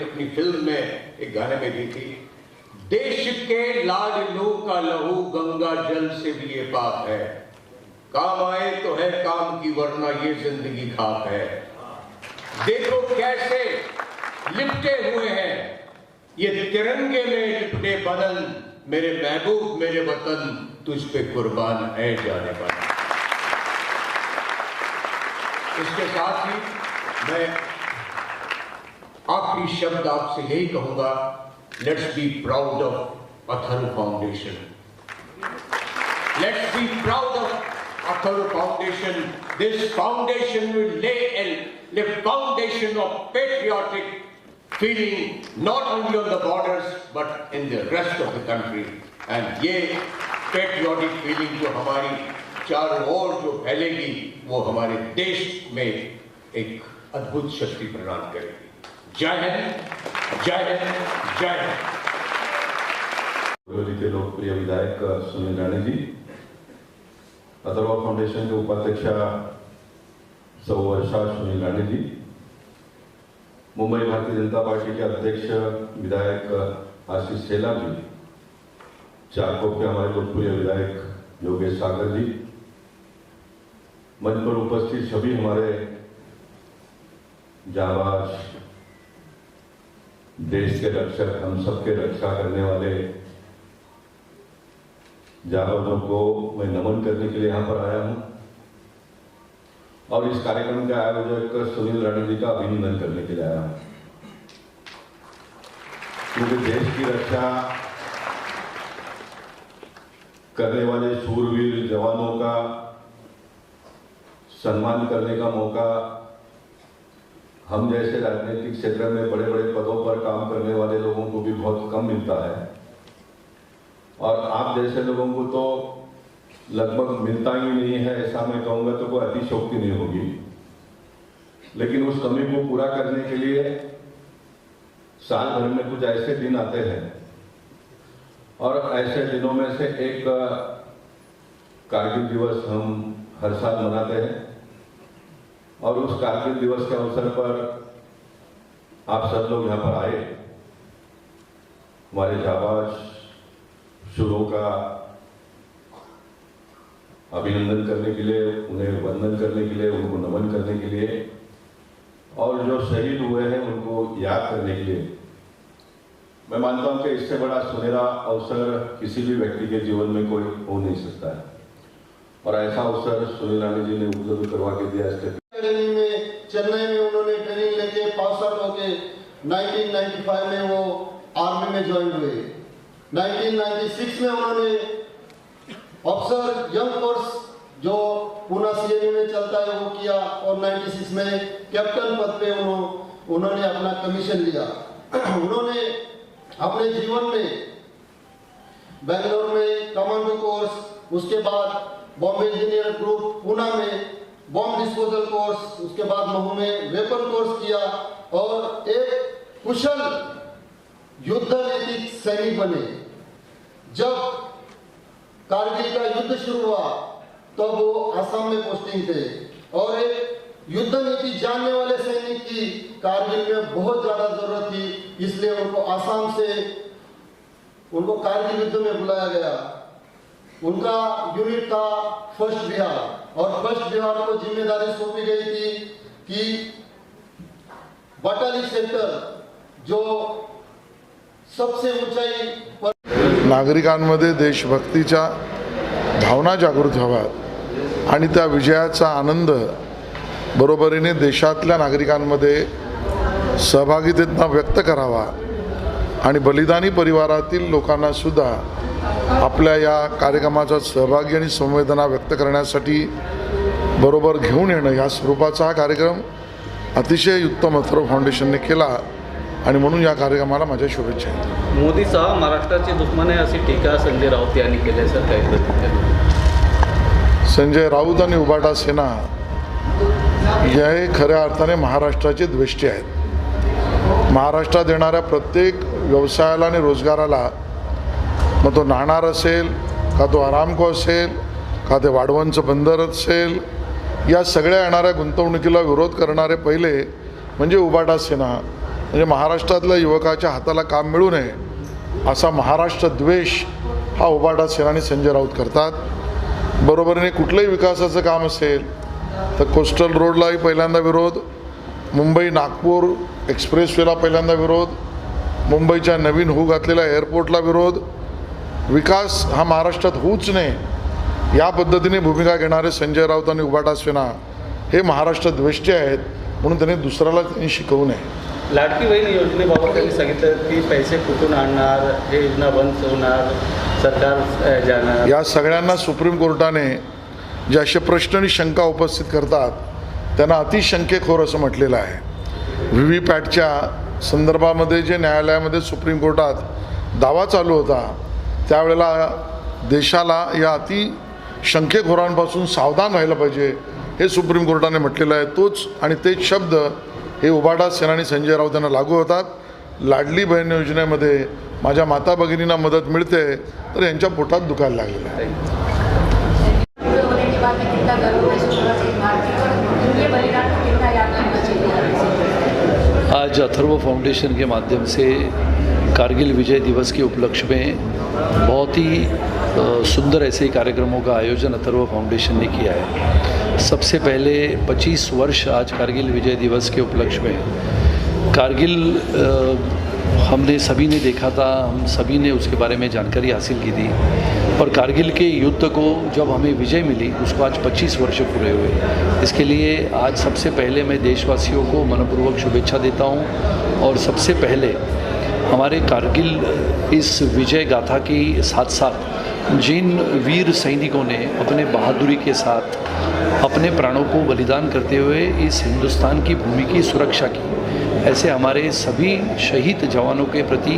अपनी फिल्म में एक गाने में दी थी, देश के लाडलों का लहू गंगा जल से भी ये पाक है, काम आए तो है काम की वरना ये जिंदगी खाक है। देखो कैसे लिपटे हुए हैं ये तिरंगे में लिपटे बदन, मेरे महबूब मेरे वतन तुझ पे कुर्बान है जाने वाला। इसके साथ ही मैं आखिरी शब्द आपसे यही कहूंगा, let's be proud of Atharva foundation, let's be proud of Atharva foundation. This foundation will lay the foundation of patriotic feeling not only on the borders but in the rest of the country, and ये patriotic feeling जो हमारी चारों ओर जो फैलेगी वो हमारे देश में एक अद्भुत शक्ति प्रदान करेगी। जय हिंद, जय हिंद, जय हिंद। के लोकप्रिय विधायक सुनील राणे जी, अथर्व फाउंडेशन के उपाध्यक्षा वर्षा सुनील राणे जी, मुंबई भारतीय जनता पार्टी के अध्यक्ष विधायक आशीष शेलार जी, चारकोप के हमारे लोकप्रिय विधायक योगेश सागर जी, मंच पर उपस्थित सभी हमारे जाबाज देश के रक्षक, हम सबके रक्षा करने वाले जाबाजों को मैं नमन करने के लिए यहाँ पर आया हूँ और इस कार्यक्रम के आयोजक सुनील राणे जी का अभिनंदन करने के लिए आया हूँ, क्योंकि देश की रक्षा करने वाले शूरवीर जवानों का सम्मान करने का मौका हम जैसे राजनीतिक क्षेत्र में बड़े बड़े पदों पर काम करने वाले लोगों को भी बहुत कम मिलता है, और आप जैसे लोगों को तो लगभग मिलता ही नहीं है, ऐसा मैं कहूँगा तो कोई अतिशयोक्ति नहीं होगी। लेकिन उस कमी को पूरा करने के लिए साल भर में कुछ ऐसे दिन आते हैं, और ऐसे दिनों में से एक कारगिल दिवस हम हर साल मनाते हैं, और उस कारगिल दिवस के अवसर पर आप सब लोग यहाँ पर आए, हमारे जाबाज शूरों का अभिनंदन करने के लिए, उन्हें वंदन करने के लिए, उनको नमन करने के लिए और जो शहीद हुए हैं उनको याद करने के लिए। मैं मानता हूं कि इससे बड़ा सुनहरा अवसर किसी भी व्यक्ति के जीवन में कोई हो नहीं सकता है और ऐसा अवसर सुनील राणे जी ने उपलब्ध करवा के दिया। इसके अकेडमी में चेन्नई में उन्होंने ट्रेनिंग लेके पास आउट होके 1995 में वो आर्मी में ज्वाइन हुए। 1996 में उन्होंने ऑफिसर यंग कोर्स जो पूना सीएमए में चलता है वो किया और 96 में कैप्टन पद पे उन्होंने अपना कमीशन लिया। उन्होंने अपने जीवन में बेंगलोर में कमांडो कोर्स, उसके बाद बॉम्बे इंजीनियर ग्रुप पूना में बॉम्ब डिस्पोजल कोर्स, उसके बाद महू में वेपन कोर्स किया और एक कुशल युद्ध नीतिक सैनिक बने। जब कारगिल का युद्ध शुरू हुआ तब वो असम में पोस्टिंग थे और एक युद्ध नीति जानने वाले सैनिक की कारगिल में बहुत ज्यादा जरूरत थी, इसलिए उनको असम से कारगिल युद्ध में बुलाया गया। उनका यूनिट था फर्स्ट बिहार और फर्स्ट बिहार को जिम्मेदारी सौंपी गई थी कि बटाली सेक्टर जो सबसे ऊंचाई पर नागरिकांमध्ये देशभक्तीच्या भावना जागृत व्हाव्यात आणि त्या विजयाचा आनंद बरोबरीने देशातल्या नागरिकांमध्ये सहभागितेतनं व्यक्त करावा आणि बलिदानी परिवारातील लोकांना सुद्धा आपल्या या कार्यक्रमाचा सहभागी आणि संवेदना व्यक्त करण्यासाठी बरोबर घेऊन येणं या स्वरूपाचा हा कार्यक्रम अतिशय उत्तम अथर्व फाउंडेशनने केला आणि म्हणून या कार्यक्रमाला माझ्या शुभेच्छा आहेत. मोदी साहेब महाराष्ट्राचे दुश्मन आहे अशी टीका संजय राऊत यांनी केली सर, काय प्रतिक्रिया? संजय राऊत आणि उबाटा सेना हे खऱ्या अर्थाने महाराष्ट्राचे द्वेष्टे आहेत. महाराष्ट्रात येणाऱ्या प्रत्येक व्यवसायाला आणि रोजगाराला, मग तो नाणार असेल का तो आरामको असेल का ते वाढवणचं बंदर असेल, या सगळ्या येणाऱ्या गुंतवणुकीला विरोध करणारे पहिले म्हणजे उबाटा सेना. म्हणजे महाराष्ट्रातल्या युवकाच्या हाताला काम मिळू नये असा महाराष्ट्र द्वेष हा उबाटा सेना आणि संजय राऊत करतात. बरोबरीने कुठलंही विकासाचं काम असेल तर कोस्टल रोडलाही पहिल्यांदा विरोध, मुंबई नागपूर एक्सप्रेसवेला पहिल्यांदा विरोध, मुंबईच्या नवीन होऊ घातलेल्या एअरपोर्टला विरोध. विकास हा महाराष्ट्रात होऊच नये या पद्धतीने भूमिका घेणारे संजय राऊत आणि उबाटा सेना हे महाराष्ट्र द्वेष्टे आहेत, म्हणून त्यांनी दुसऱ्याला त्यांनी शिकवू नये. लाडकी बहीण योजनेबाबत त्यांनी सांगितलं की पैसे कुठून आणणार, हे योजना बंद होणार, सरकार जाणार. या सगळ्यांना सुप्रीम कोर्टाने जे असे प्रश्न आणि शंका उपस्थित करतात त्यांना अतिशंकेखोर असं म्हटलेलं आहे. व्हीव्हीपॅटच्या संदर्भामध्ये जे न्यायालयामध्ये सुप्रीम कोर्टात दावा चालू होता त्यावेळेला देशाला या अतिशंकेखोरांपासून सावधान राहिलं पाहिजे हे सुप्रीम कोर्टाने म्हटलेलं आहे. तोच आणि तेच शब्द हे उबाटा सेना आणि संजय राऊत यांना लागू होतात. लाडली बहीण योजनेमध्ये माझ्या माता भगिनींना मदत मिळते तर यांच्या पोटात दुखायला लागलेलं आहे. आज अथर्व फाउंडेशन के माध्यम से कारगिल विजय दिवस के उपलक्ष्य में बहुत ही सुंदर ऐसे कार्यक्रमों का आयोजन अथर्व फाउंडेशन ने किया है. सबसे पहले 25 वर्ष आज कारगिल विजय दिवस के उपलक्ष्य में कारगिल हमने सभी ने देखा था, हम सभी ने उसके बारे में जानकारी हासिल की थी और कारगिल के युद्ध को जब हमें विजय मिली उसको आज 25 वर्ष पूरे हुए. इसके लिए आज सबसे पहले मैं देशवासियों को मनपूर्वक शुभेच्छा देता हूँ और सबसे पहले हमारे कारगिल इस विजय गाथा के साथ साथ जिन वीर सैनिकों ने अपने बहादुरी के साथ अपने प्राणों को बलिदान करते हुए इस हिंदुस्तान की भूमि की सुरक्षा की, ऐसे हमारे सभी शहीद जवानों के प्रति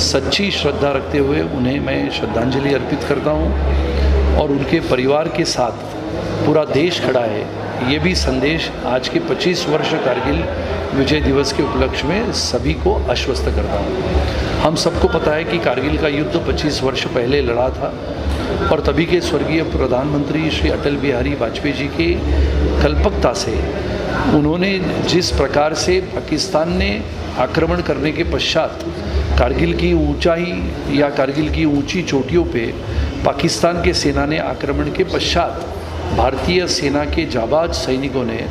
सच्ची श्रद्धा रखते हुए उन्हें मैं श्रद्धांजलि अर्पित करता हूं और उनके परिवार के साथ पूरा देश खड़ा है, ये भी संदेश आज के 25 वर्ष कारगिल विजय दिवस के उपलक्ष्य में सभी को आश्वस्त करता हूँ. हम सबको पता है कि कारगिल का युद्ध 25 वर्ष पहले लड़ा था और तभी के स्वर्गीय प्रधानमंत्री श्री अटल बिहारी वाजपेयी जी के कल्पकता से उन्होंने जिस प्रकार से पाकिस्तान ने आक्रमण करने के पश्चात कारगिल की ऊंचाई या कारगिल की ऊंची चोटियों पे पाकिस्तान के सेना ने आक्रमण के पश्चात भारतीय सेना के जाबाज सैनिकों ने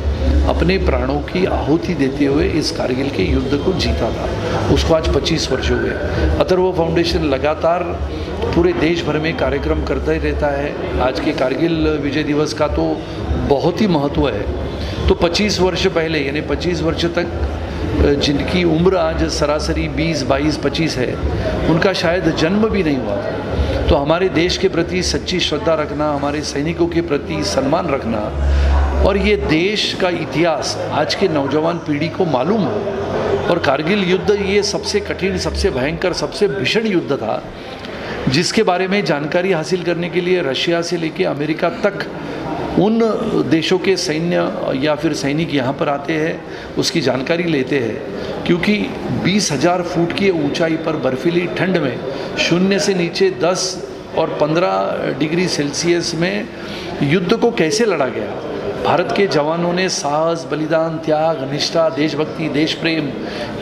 अपने प्राणों की आहुति देते हुए इस कारगिल के युद्ध को जीता था। उसको आज 25 वर्ष हो गए। अथर्व फाउंडेशन लगातार पूरे देश भर में कार्यक्रम करता ही रहता है। आज के कारगिल विजय दिवस का तो बहुत ही महत्व है। तो 25 वर्ष पहले यानी 25 वर्ष तक जिनकी उम्र आज सरासरी 20, 22, 25 है, उनका शायद जन्म भी नहीं हुआ था। तो हमारे देश के प्रति सच्ची श्रद्धा रखना, हमारे सैनिकों के प्रति सम्मान रखना और ये देश का इतिहास आज के नौजवान पीढ़ी को मालूम हो। और कारगिल युद्ध ये सबसे कठिन, सबसे भयंकर, सबसे भीषण युद्ध था, जिसके बारे में जानकारी हासिल करने के लिए रशिया से लेकर अमेरिका तक उन देशों के सैन्य या फिर सैनिक यहाँ पर आते हैं, उसकी जानकारी लेते हैं। क्योंकि 20,000 फुट की ऊंचाई पर बर्फीली ठंड में 0 से नीचे 10 और 15 डिग्री सेल्सियस में युद्ध को कैसे लड़ा गया। भारत के जवानों ने साहस, बलिदान, त्याग, निष्ठा, देशभक्ति, देश प्रेम,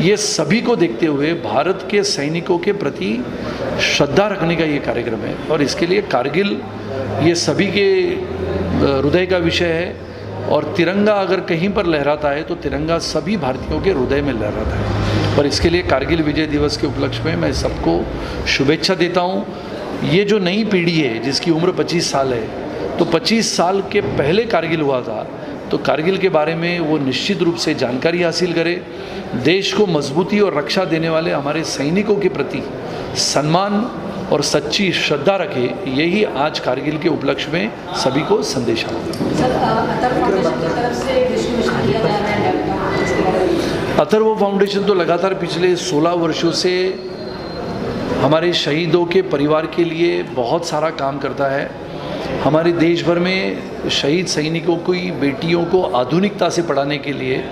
ये सभी को देखते हुए भारत के सैनिकों के प्रति श्रद्धा रखने का ये कार्यक्रम है। और इसके लिए कारगिल ये सभी के हृदय का विषय है। और तिरंगा अगर कहीं पर लहराता है तो तिरंगा सभी भारतीयों के हृदय में लहराता है। पर इसके लिए कारगिल विजय दिवस के उपलक्ष्य में मैं सबको शुभेच्छा देता हूँ। ये जो नई पीढ़ी है जिसकी उम्र 25 साल है, तो 25 साल के पहले कारगिल हुआ था, तो कारगिल के बारे में वो निश्चित रूप से जानकारी हासिल करे। देश को मजबूती और रक्षा देने वाले हमारे सैनिकों के प्रति सम्मान और सच्ची श्रद्धा रखे, यही आज कारगिल के उपलक्ष्य में सभी को संदेश है। अथर्व फाउंडेशन तो लगातार पिछले 16 वर्षों से हमारे शहीदों के परिवार के लिए बहुत सारा काम करता है। हमारे देश भर में शहीद सैनिकों की बेटियों को आधुनिकता से पढ़ाने के लिए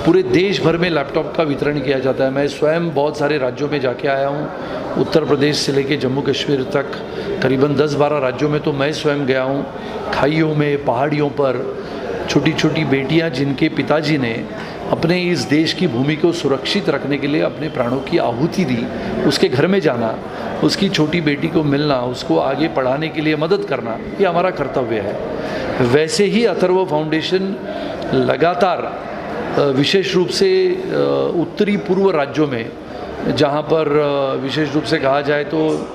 पूरे देश भर में लैपटॉप का वितरण किया जाता है। मैं स्वयं बहुत सारे राज्यों में जाके आया हूँ, उत्तर प्रदेश से लेके जम्मू कश्मीर तक करीबन 10-12 राज्यों में तो मैं स्वयं गया हूँ। खाइयों में, पहाड़ियों पर छोटी छोटी बेटियाँ जिनके पिताजी ने अपने इस देश की भूमि को सुरक्षित रखने के लिए अपने प्राणों की आहुति दी, उसके घर में जाना, उसकी छोटी बेटी को मिलना, उसको आगे पढ़ाने के लिए मदद करना, ये हमारा कर्तव्य है। वैसे ही अथर्व फाउंडेशन लगातार विशेष रूप से उत्तरी पूर्व राज्यों में, जहाँ पर विशेष रूप से कहा जाए तो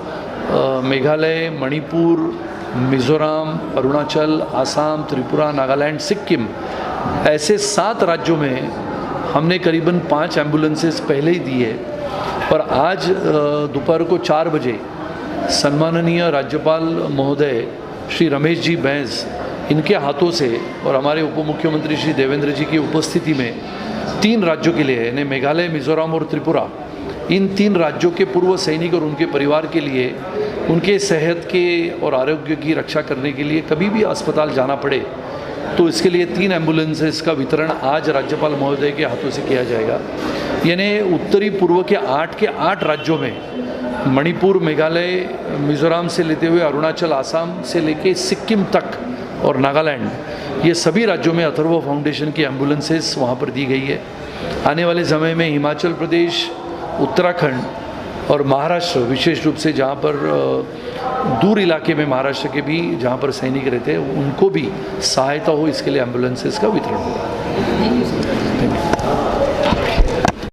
मेघालय, मणिपुर, मिज़ोरम, अरुणाचल, आसाम, त्रिपुरा, नागालैंड, सिक्किम, ऐसे 7 राज्यों में हमने करीबन 5 एम्बुलेंसेस पहले ही दी है। पर आज दोपहर को 4 बजे सम्माननीय राज्यपाल महोदय श्री रमेश जी बैस, इनके हाथों से और हमारे उप मुख्यमंत्री श्री देवेंद्र जी की उपस्थिति में 3 राज्यों के लिए, यानी मेघालय, मिज़ोरम और त्रिपुरा, इन 3 राज्यों के पूर्व सैनिक और उनके परिवार के लिए उनके सेहत के और आरोग्य की रक्षा करने के लिए कभी भी अस्पताल जाना पड़े तो इसके लिए 3 एम्बुलेंसेस का वितरण आज राज्यपाल महोदय के हाथों से किया जाएगा। यानी उत्तरी पूर्व के 8 राज्यों में, मणिपुर, मेघालय, मिज़ोरम से लेते हुए अरुणाचल, आसाम से लेके सिक्किम तक और नागालैंड, ये सभी राज्यों में अथर्व फाउंडेशन की एम्बुलेंसेस वहाँ पर दी गई है। आने वाले समय में हिमाचल प्रदेश, उत्तराखंड और महाराष्ट्र, विशेष रूप से जहाँ पर दूर इलाके में महाराष्ट्र के भी जहाँ पर सैनिक रहते हैं, उनको भी सहायता हो, इसके लिए एम्बुलेंसेस का वितरण होगा।